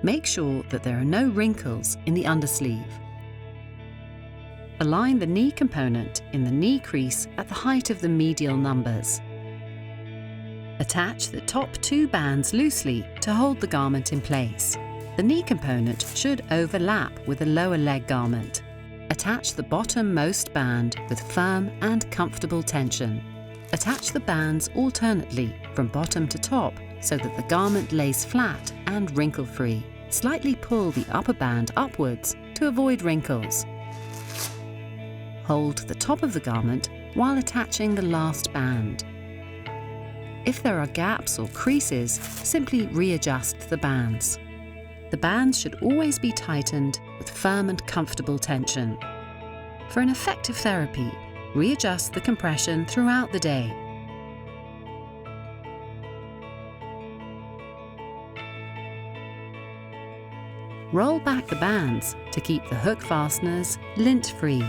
Make sure that there are no wrinkles in the undersleeve. Align the knee component in the knee crease at the height of the medial numbers. Attach the top 2 bands loosely to hold the garment in place. The knee component should overlap with the lower leg garment. Attach the bottom-most band with firm and comfortable tension. Attach the bands alternately from bottom to top so that the garment lays flat and wrinkle-free. Slightly pull the upper band upwards to avoid wrinkles. Hold the top of the garment while attaching the last band. If there are gaps or creases, simply readjust the bands. The bands should always be tightened with firm and comfortable tension. For an effective therapy, readjust the compression throughout the day. Roll back the bands to keep the hook fasteners lint-free.